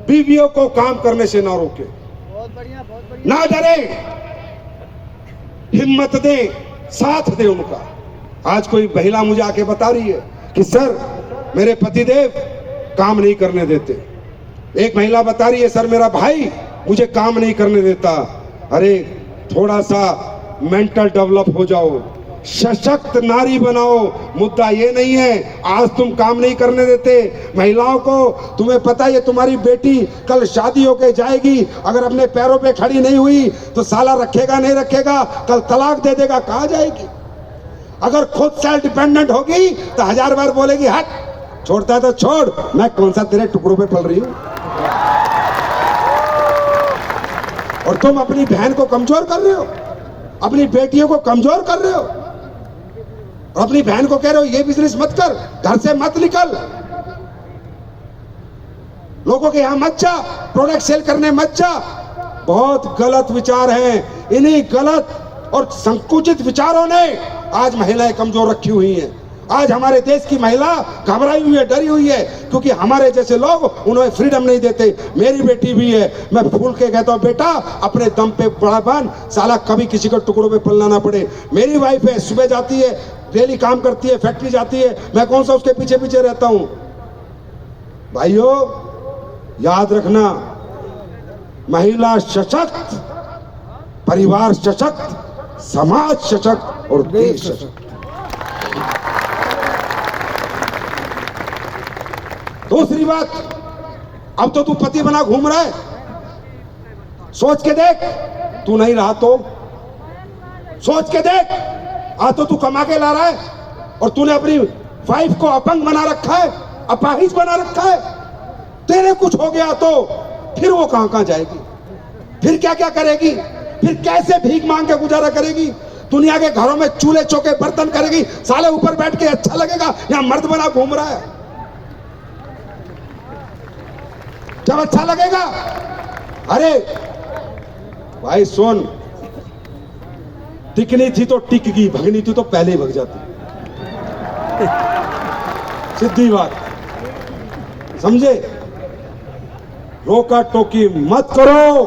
बीवियों को काम करने से ना रोके, ना डरे, हिम्मत दे, साथ दे उनका। आज कोई महिला मुझे आके बता रही है कि सर मेरे पतिदेव काम नहीं करने देते। एक महिला बता रही है सर मेरा भाई मुझे काम नहीं करने देता। अरे थोड़ा सा मेंटल डेवलप हो जाओ, सशक्त नारी बनाओ। मुद्दा ये नहीं है आज तुम काम नहीं करने देते महिलाओं को, तुम्हें पता है तुम्हारी बेटी कल शादी होके जाएगी, अगर अपने पैरों पे खड़ी नहीं हुई तो साला रखेगा नहीं रखेगा, कल तलाक दे देगा, कहाँ जाएगी। अगर खुद सेल्फ डिपेंडेंट होगी तो 1000 बार बोलेगी हट, छोड़ता है तो छोड़, मैं कौन सा तेरे टुकड़ों पे पल रही हूं। और तुम अपनी बहन को कमजोर कर रहे हो, अपनी बेटियों को कमजोर कर रहे हो, और अपनी बहन को कह रहे हो ये बिजनेस मत कर, घर से मत निकल, लोगों के यहां मत जा, प्रोडक्ट सेल करने मत जा। बहुत गलत विचार हैं। इन्हीं गलत और संकुचित विचारों ने आज महिलाएं कमजोर रखी हुई हैं। आज हमारे देश की महिला घबराई हुई है, डरी हुई है, क्योंकि हमारे जैसे लोग उन्हें फ्रीडम नहीं देते। मेरी बेटी भी है, मैं फूल के कहता हूँ बेटा अपने दम पे बड़ा बन, साला कभी किसी को टुकड़ों पे पलना ना पड़े। मेरी वाइफ है, सुबह जाती है, डेली काम करती है, फैक्ट्री जाती है, मैं कौन सा उसके पीछे पीछे रहता हूं। भाइयों याद रखना, महिला सशक्त, परिवार सशक्त, समाज सशक्त और देश सशक्त। दूसरी बात, अब तो तू पति बना घूम रहा है, सोच के देख तू नहीं रहा तो, सोच के देख आज तो तू कमा के ला रहा है और तूने अपनी वाइफ को अपंग बना रखा है, अपाहिज बना रखा है। तेरे कुछ हो गया तो फिर वो कहां कहां जाएगी, फिर क्या क्या करेगी, फिर कैसे भीख मांग के गुजारा करेगी, दुनिया के घरों में चूल्हे चौके बर्तन करेगी, साले ऊपर बैठ के अच्छा लगेगा, यहां मर्द बना घूम रहा है, जब अच्छा लगेगा। अरे भाई सुन, टिकनी थी तो टिक गई, भगनी थी तो पहले ही भग जाती, सीधी बात, समझे। रोका टोकी मत करो,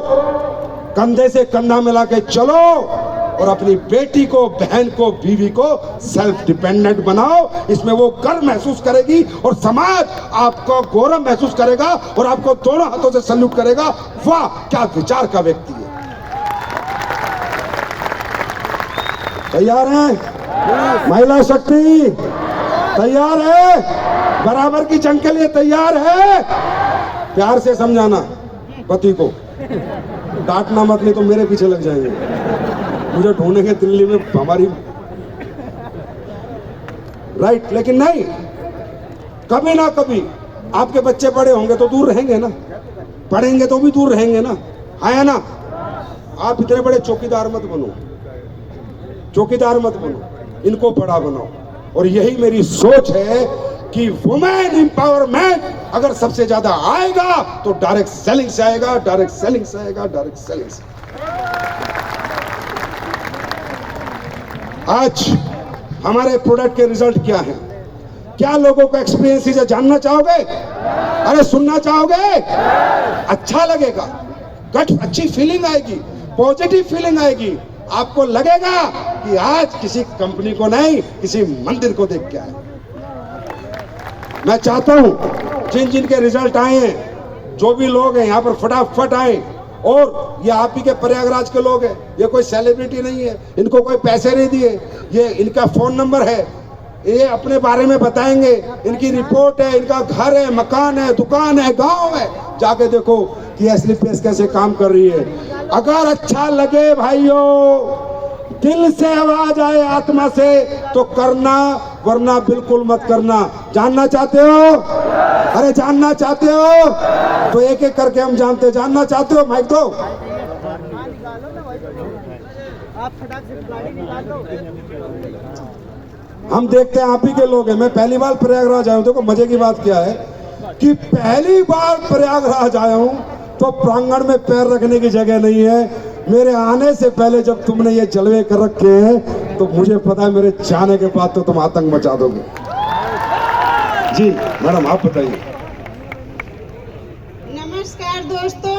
कंधे से कंधा मिला के चलो और अपनी बेटी को, बहन को, बीवी को सेल्फ डिपेंडेंट बनाओ। इसमें वो गर्व महसूस करेगी और समाज आपको गौरव महसूस करेगा और आपको दोनों हाथों से सल्यूट करेगा। वाह क्या विचार का व्यक्ति है। तैयार हैं महिला शक्ति? तैयार है? बराबर की जंग के लिए तैयार है? प्यार से समझाना पति को, डांटना मत, नहीं तो मेरे पीछे लग जाएंगे, मुझे ढूंढेंगे दिल्ली में हमारी, राइट। लेकिन नहीं, कभी ना कभी आपके बच्चे बड़े होंगे तो दूर रहेंगे ना, पढ़ेंगे तो भी दूर रहेंगे ना, है ना। आप इतने बड़े चौकीदार मत बनो, चौकीदार मत बनो, इनको बड़ा बनाओ। और यही मेरी सोच है कि वुमेन एम्पावरमेंट अगर सबसे ज्यादा आएगा तो डायरेक्ट सेलिंग से आएगा, डायरेक्ट सेलिंग से आएगा, डायरेक्ट सेलिंग से। आज हमारे प्रोडक्ट के रिजल्ट क्या है, क्या लोगों का एक्सपीरियंस है जानना चाहोगे? अरे सुनना चाहोगे? अच्छा लगेगा, गट अच्छी फीलिंग आएगी, पॉजिटिव फीलिंग आएगी। आपको लगेगा कि आज किसी कंपनी को नहीं, किसी मंदिर को देख के आए। मैं चाहता हूं जिन जिन के रिजल्ट आए हैं, जो भी लोग हैं यहाँ पर फटाफट आए। और ये आप ही के प्रयागराज के लोग हैं, ये कोई सेलिब्रिटी नहीं है, इनको कोई पैसे नहीं दिए, ये इनका फोन नंबर है, ये अपने बारे में बताएंगे, इनकी रिपोर्ट है, इनका घर है, मकान है, दुकान है, गांव है, जाके देखो कि एसलीपीएस कैसे काम कर रही है। अगर अच्छा लगे भाइयों, दिल से आवाज आए आत्मा से तो करना, वरना बिल्कुल मत करना। जानना चाहते हो? अरे जानना चाहते हो तो एक एक करके हम जानते। जानना चाहते हो? माइक दो। हम देखते हैं आप ही के लोग हैं। मैं पहली बार प्रयागराज आया हूं। देखो मजे की बात क्या है कि पहली बार प्रयागराज आया हूं तो प्रांगण में पैर रखने की जगह नहीं है। मेरे आने से पहले जब तुमने ये जलवे कर रखे हैं तो मुझे पता है मेरे जाने के बाद तो तुम आतंक मचा दोगे। जी मैडम आप बताइए। नमस्कार दोस्तों,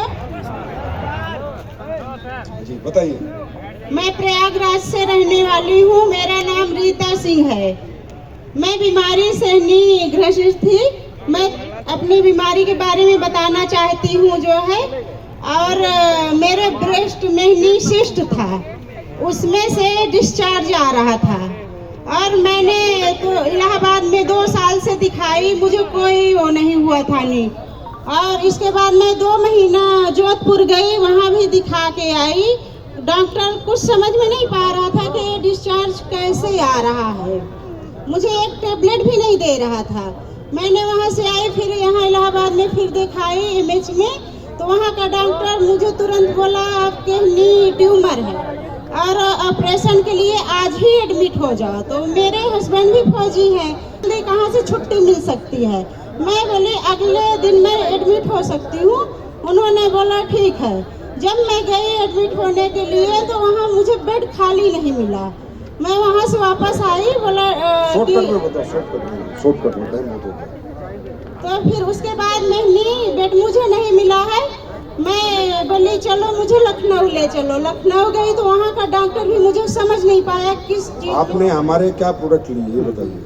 जी बताइए। मैं प्रयागराज से रहने वाली हूँ। मेरा नाम रीता सिंह है। मैं बीमारी से ग्रसित थी। मैं अपनी बीमारी के बारे में बताना चाहती हूँ जो है, और मेरे ब्रेस्ट में सिस्ट था, उसमें से डिस्चार्ज आ रहा था, और मैंने तो इलाहाबाद में 2 साल से दिखाई, मुझे कोई वो नहीं हुआ था नहीं। और इसके बाद मैं 2 महीना जोधपुर गई, वहाँ भी दिखा के आई। डॉक्टर कुछ समझ में नहीं पा रहा था कि ये डिस्चार्ज कैसे आ रहा है, मुझे एक टेबलेट भी नहीं दे रहा था। मैंने वहाँ से आई, फिर यहाँ इलाहाबाद में फिर दिखाई एमएच में, तो वहाँ का डॉक्टर मुझे तुरंत बोला आपके नी ट्यूमर है और ऑपरेशन के लिए आज ही एडमिट हो जाओ। तो मेरे हस्बैंड भी फौजी हैं, इसलिए कहाँ से छुट्टी मिल सकती है। मैं बोली अगले दिन मैं एडमिट हो सकती हूँ। उन्होंने बोला ठीक है। जब मैं गई एडमिट होने के लिए तो वहाँ मुझे बेड खाली नहीं मिला। मैं वहाँ से वापस आई, बोला तो फिर उसके बाद मैं बेड मुझे नहीं मिला है। मैं बोली चलो मुझे लखनऊ ले चलो। लखनऊ गई तो वहाँ का डॉक्टर भी मुझे समझ नहीं पाया किस चीज। आपने हमारे क्या प्रोडक्ट लिए ये बताइए।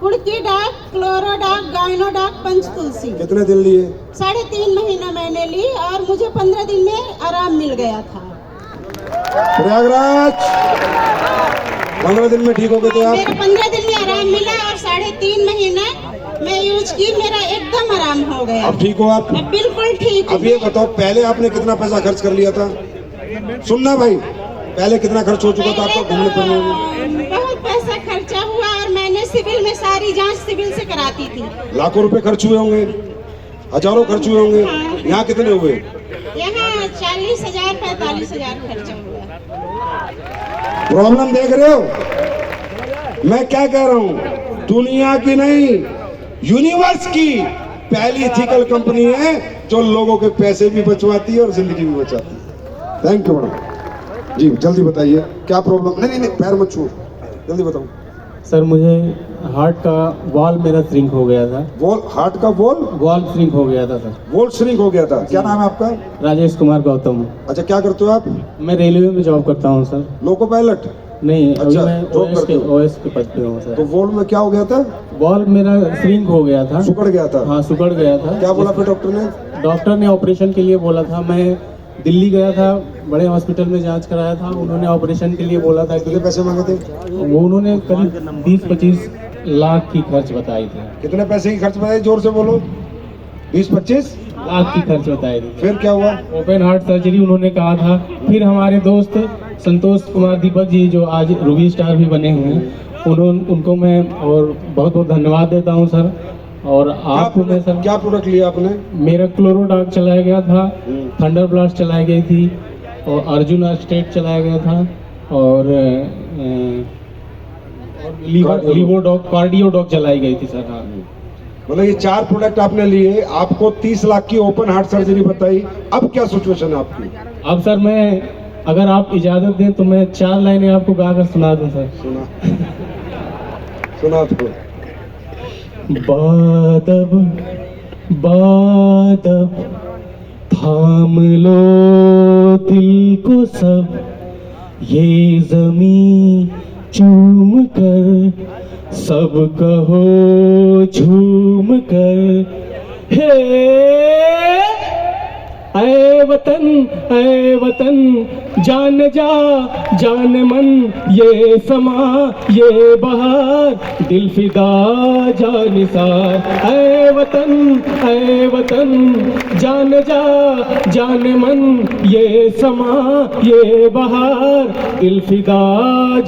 कुड़की डाक, क्लोरोडाक, गायनोडाक, पंचतुलसी। कितने दिन लिए? 3.5 महीना मैंने ली और मुझे 15 दिन में आराम मिल गया था। प्रयागराज 15 दिन में ठीक हो गए थे आप? मेरे 15 दिन में आराम मिला और 3.5 महीना मैं यूज की, मेरा एकदम आराम हो गया। अब ठीक हो आप? अब बिल्कुल ठीक हूँ। अब ये बताओ पहले आपने कितना पैसा खर्च कर लिया था? सुनना भाई, पहले कितना खर्च हो चुका था आपका घूमने फिरने में? बहुत पैसा खर्चा हुआ और मैंने सिविल में सारी जांच सिविल से कराती थी। लाखों रुपए खर्च हुए होंगे, हजारों खर्च हुए होंगे। यहाँ कितने हुए? यहाँ 40,000 45,000 खर्चा हुआ। प्रॉब्लम देख रहे हो? मैं क्या कह रहा हूँ, दुनिया की नहीं यूनिवर्स की पहली इथिकल कंपनी है जो लोगों के पैसे भी बचवाती है और जिंदगी भी बचाती है। Thank you madam. जी जल्दी बताइए क्या प्रॉब्लम? नहीं पैर मत छू, जल्दी बताओ। सर मुझे हार्ट का वॉल मेरा श्रिंक हो गया था। हार्ट का वॉल श्रिंक हो गया था सर। वॉल श्रिंक हो गया था। क्या नाम है आपका? राजेश कुमार गौतम। अच्छा क्या करते हो आप? मैं रेलवे में जॉब करता हूँ सर। Loco pilot? नहीं, अच्छा, अभी मैं ओएस के पद पे हूँ सर। तो वॉल में क्या हो गया था? वॉल मेरा श्रिंक हो गया था। सुकड़ गया था? हाँ सुकड़ गया था। क्या बोला फिर डॉक्टर ने? डॉक्टर ने ऑपरेशन के लिए बोला था। मैं दिल्ली गया था, बड़े हॉस्पिटल में जांच कराया था। उन्होंने ऑपरेशन के लिए बोला था। कितने पैसे मांगे थे? वो उन्होंने करीब 20-25 लाख की खर्च बताई थी। कितने पैसे की खर्च बताई? जोर से बोलो। 20-25 लाख की खर्च बताई थी। फिर क्या हुआ? ओपन हार्ट सर्जरी उन्होंने कहा था। फिर हमारे दोस्त संतोष कुमार दीपक जी जो आज रूबी स्टार भी बने हुए हैं, उनको मैं और बहुत बहुत धन्यवाद देता हूं सर। और आपको मैं सर, क्या प्रोडक्ट लिया आपने? मेरा क्लोरोडाक चलाया गया था, थंडर ब्लास्ट चलाई गई थी, और अर्जुन स्टेट चलाया गया था, और लिवोडॉक, कार्डियोडॉक चलाई गई थी सर। हाँ मतलब ये 4 प्रोडक्ट आपने लिए, आपको 30 लाख की ओपन हार्ट सर्जरी बताई। अब क्या सिचुएशन है आपकी? अब सर मैं, अगर आप इजाजत दें तो मैं 4 लाइनें आपको गाकर सुना दूं सर। सुना तो। बादब बादब थाम लो दिल को सब, ये जमीन चूम कर सब कहो झूम कर, हे ऐ वतन जान जा जान मन, ये समा ये बहार दिल फिदा जानिसार। ऐ वतन जान जा जान मन, ये समा ये बहार दिल फिदा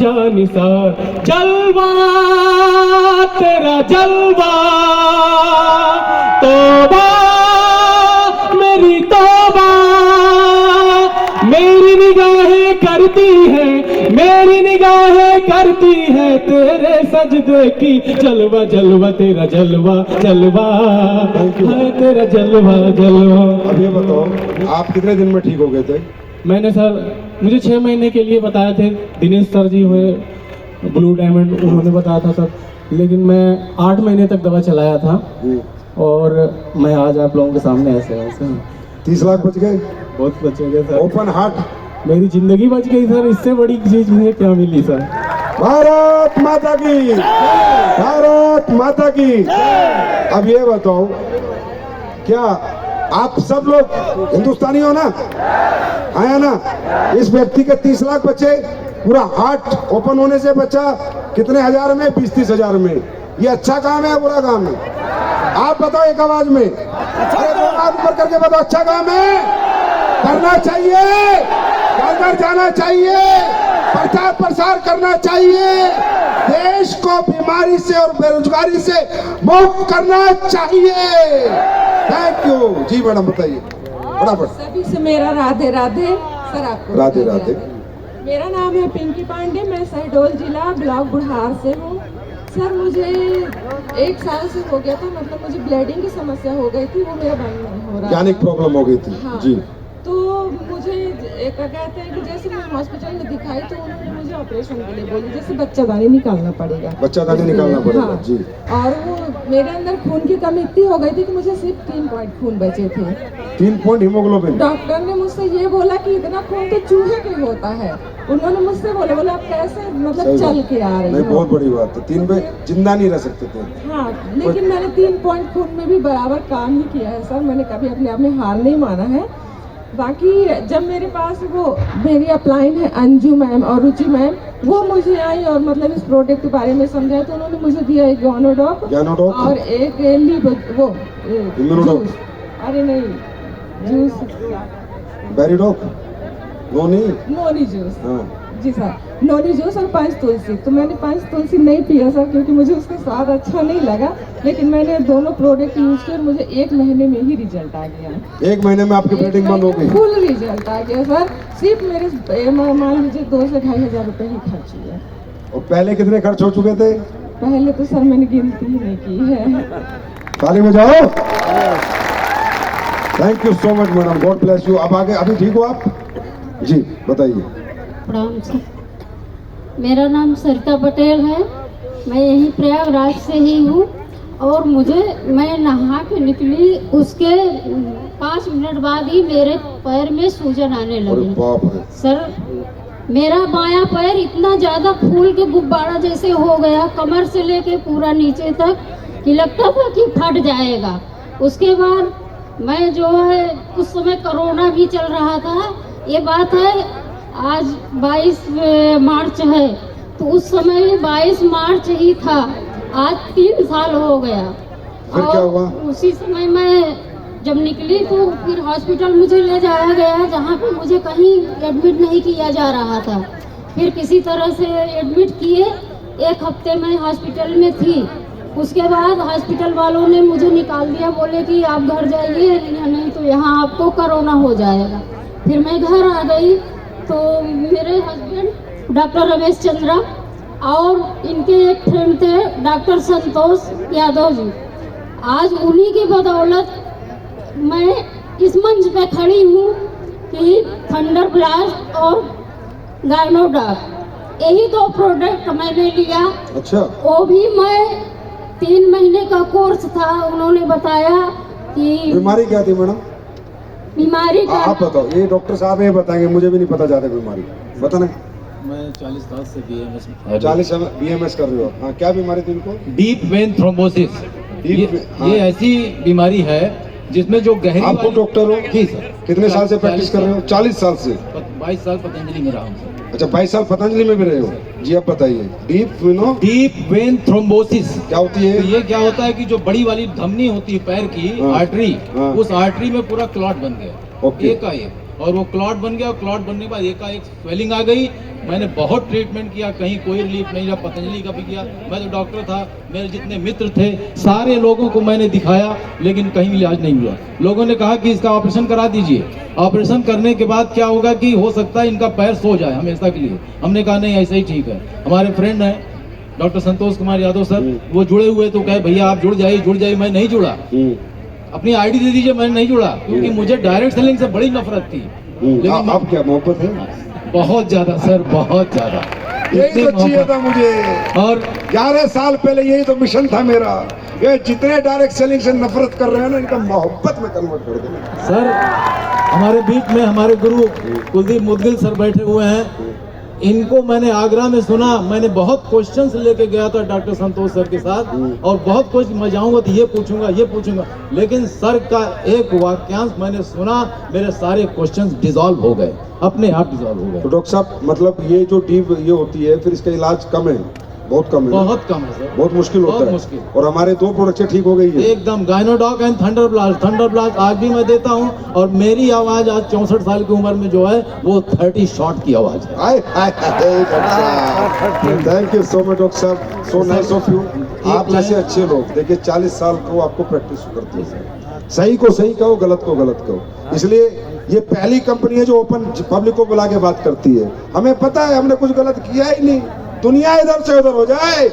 जानिसार। जलवा तेरा जलवा, तौबा मेरी तौबा, मेरी निगाहें करती है, मेरी निगाहें करती है तेरे सजदे की जलवा जलवा, तेरा जलवा जलवा है, तेरा जलवा जलवा। अब ये बताओ आप कितने दिन में ठीक हो गए थे? मैंने सर, मुझे 6 महीने के लिए बताए थे, दिनेश सर जी हुए ब्लू डायमंड, उन्होंने बताया था सर, लेकिन मैं 8 महीने तक दवा चलाया था। और मैं आज आप लोगों के सामने ऐसे हूँ सर। 30 लाख बच गए, बहुत बचे गए सर, ओपन हार्ट। मेरी जिंदगी बच गई सर, इससे बड़ी चीज मुझे क्या मिली सर। भारत माता की, भारत माता की। अब ये बताओ, क्या आप सब लोग हिंदुस्तानी हो ना? आया ना? इस व्यक्ति के 30 लाख बचे, पूरा हार्ट ओपन होने से बचा कितने हजार में? 20-30 हजार में। ये अच्छा काम है या बुरा काम है? आप बताओ एक आवाज में। अरे दो हाथ ऊपर करके बताओ, अच्छा काम है? करना चाहिए, घर घर जाना चाहिए, प्रचार प्रसार करना चाहिए, देश को बीमारी से और बेरोजगारी से मुक्त करना चाहिए। Thank you ji. मैडम बताइए फटाफट। सभी से मेरा राधे राधे सर। आपको राधे राधे। मेरा नाम है पिंकी पांडे, मैं शहडोल जिला ब्लॉक बुढ़ार से हूँ। सर मुझे 1 साल से हो गया था, मतलब मुझे ब्लीडिंग की समस्या हो गई थी, वो मेरा बंद नहीं हो रहा। यानी प्रॉब्लम हो गई थी। हाँ। जी। तो मुझे एक कहते हैं कि जैसे मैं हॉस्पिटल में दिखाई तो उन्होंने मुझे ऑपरेशन के लिए बोली, जैसे बच्चादानी निकालना पड़ेगा। बच्चादानी निकालना पड़ेगा। हाँ। जी। और वो मेरे अंदर खून की कमी इतनी हो गई थी कि मुझे सिर्फ 3 पॉइंट खून बचे थे। 3 पॉइंट हीमोग्लोबिन। डॉक्टर ने मुझसे ये बोला कि इतना खून तो चूहे के होता है। उन्होंने मुझसे बोला आप कैसे मतलब चल के आ रही हो? नहीं, बहुत बड़ी बात है। 3 पे जिंदा नहीं रह सकते थे। हाँ, लेकिन मैंने 3 पॉइंट खून में भी बराबर काम ही किया है सर। मैंने कभी अपने आप में हार नहीं माना है। बाकी जब मेरे पास वो मेरी अपलाइन है अंजू मैम और रुचि मैम, वो मुझे आई और मतलब इस प्रोडक्ट के बारे में समझाया, तो उन्होंने मुझे दिया एक ज्ञानोडॉप और एक वो इम्यूनोडॉप। अरे नहीं, जूस बेरीडॉप, नोनी जूस। हाँ। जी सर, नोनी जूस और 5 तुलसी। तो मैंने 5 तुलसी नहीं पिया सर, क्योंकि मुझे उसका स्वाद अच्छा नहीं लगा। लेकिन मैंने दोनों प्रोडक्ट यूज किए और मुझे 1 महीने में ही रिजल्ट आ गया। 1 महीने में आपकी ब्लीडिंग बंद हो गई? फुल रिजल्ट आ गया सर। सिर्फ मेरे मान लीजिए 2 से 2.5 हजार रुपए ही खर्च हुए। और पहले कितने खर्च हो चुके थे? पहले तो सर मैंने गिनती ही नहीं की है। ताली बजाओ। Thank you so much madam, God bless you. अब आगे, अभी ठीक हो आप? जी बताइए। प्रणाम सर, मेरा नाम सरिता पटेल है, मैं यहीं प्रयागराज से ही हूँ। और मैं नहा के निकली, उसके 5 मिनट बाद ही मेरे पैर में सूजन आने लगी। बाप रे। सर मेरा बायां पैर इतना ज़्यादा फूल के गुब्बारा जैसे हो गया, कमर से लेके पूरा नीचे तक, कि लगता था कि फट जाएगा। उसके बाद मैं जो है, उस समय कोरोना भी चल रहा था। ये बात है आज 22 मार्च है, तो उस समय 22 मार्च ही था। आज 3 साल हो गया। फिर क्या हुआ? उसी समय मैं जब निकली तो फिर हॉस्पिटल मुझे ले जाया गया, जहाँ पे मुझे कहीं एडमिट नहीं किया जा रहा था। फिर किसी तरह से एडमिट किए, 1 हफ्ते में हॉस्पिटल में थी। उसके बाद हॉस्पिटल वालों ने मुझे निकाल दिया, बोले कि आप घर जाइए, या नहीं तो यहाँ आपको कोरोना हो जाएगा। फिर मैं घर आ गई तो मेरे हस्बैंड डॉक्टर रमेश चंद्रा और इनके एक फ्रेंड थे डॉक्टर संतोष यादव जी, आज उन्हीं की बदौलत मैं इस मंच पे खड़ी हूँ कि थंडर ब्लास्ट और गायनोडॉप, यही 2 प्रोडक्ट मैंने लिया। अच्छा। वो भी मैं 3 महीने का कोर्स था, उन्होंने बताया कि बीमारी क्या थी मैडम? बीमारी का आप बताओ, ये डॉक्टर साहब ये बताएंगे, मुझे भी नहीं पता ज्यादा बीमारी। बताना। मैं 40 साल से BMS 40 साल BMS कर रहे हो? हाँ, क्या बीमारी थी इनको? Deep vein thrombosis. हाँ। ये ऐसी बीमारी है जिसमें जो गहरी आपको डॉक्टर हो? जी सर। कितने साल से प्रैक्टिस कर रहे हो? 40 साल से। 22 साल पतंजलि में रहा हूँ। अच्छा, 22 साल पतंजलि में भी रहे हो? जी आप बताइए। डीप वेन थ्रोम्बोसिस क्या होती है? तो ये क्या होता है कि जो बड़ी वाली धमनी होती है पैर की, हाँ। आर्टरी, हाँ। उस आर्टरी में पूरा क्लॉट बन गया। ओके। एकाएक, और वो क्लॉट बन गया, और क्लॉट बनने के बाद एकाएक स्वेलिंग आ गई। मैंने बहुत ट्रीटमेंट किया, कहीं कोई रिलीफ नहीं रहा। पतंजलि का भी किया, मैं तो डॉक्टर था, मेरे जितने मित्र थे सारे लोगों को मैंने दिखाया, लेकिन कहीं इलाज नहीं हुआ। लोगों ने कहा कि इसका ऑपरेशन करा दीजिए। ऑपरेशन करने के बाद क्या होगा कि हो सकता है इनका पैर सो जाए हमेशा के लिए। हमने कहा नहीं, ऐसा ही ठीक है। हमारे फ्रेंड हैं डॉक्टर संतोष कुमार यादव सर, वो जुड़े हुए, तो कहे भैया आप जुड़ जाइए। मैं नहीं जुड़ा। अपनी आईडी दे दीजिए, मैंने नहीं जुड़ा, क्योंकि मुझे डायरेक्ट सेलिंग से बड़ी नफरत थी। लेकिन आप क्या मोहब्बत है? बहुत ज्यादा सर, बहुत ज्यादा। यही तो चाहिए था मुझे। और 11 साल पहले यही तो मिशन था मेरा। ये जितने डायरेक्ट सेलिंग से नफरत कर रहे हैं ना, इनका मोहब्बत में कन्वर्ट कर देना। सर, हमारे बीच में हमारे गुरु कुलदीप मुदगिल सर बैठे हुए हैं। इनको मैंने आगरा में सुना, मैंने बहुत क्वेश्चंस लेके गया था डॉक्टर संतोष सर के साथ, और बहुत कुछ मैं जाऊंगा तो ये पूछूंगा, लेकिन सर का एक वाक्यांश मैंने सुना, मेरे सारे क्वेश्चंस डिसॉल्व हो गए, अपने आप डिसॉल्व हो तो गए। डॉक्टर साहब, मतलब ये जो डीप ये होती है, फिर इसका इलाज कम है, बहुत कम है, बहुत कम है सर, बहुत मुश्किल होता बहुत है। मुश्किल। और हमारे 2 प्रोडक्ट ठीक हो गई है एकदम। गायनोडॉक एंड थंडर ब्लास्ट आज भी मैं देता हूँ, और मेरी आवाज आज 64 साल की उम्र में जो है वो 30 शॉट की आवाज है। Thank you so much doctor साहब, सो नाइस ऑफ यू। आप जैसे अच्छे लोग देखिए 40 साल को आपको प्रैक्टिस करते हैं, सही को सही कहो, गलत को गलत कहो। इसलिए ये पहली कंपनी है जो ओपन पब्लिक को बुला के बात करती है। हमें पता है हमने कुछ गलत किया ही नहीं, दुनिया इधर से उधर हो जाए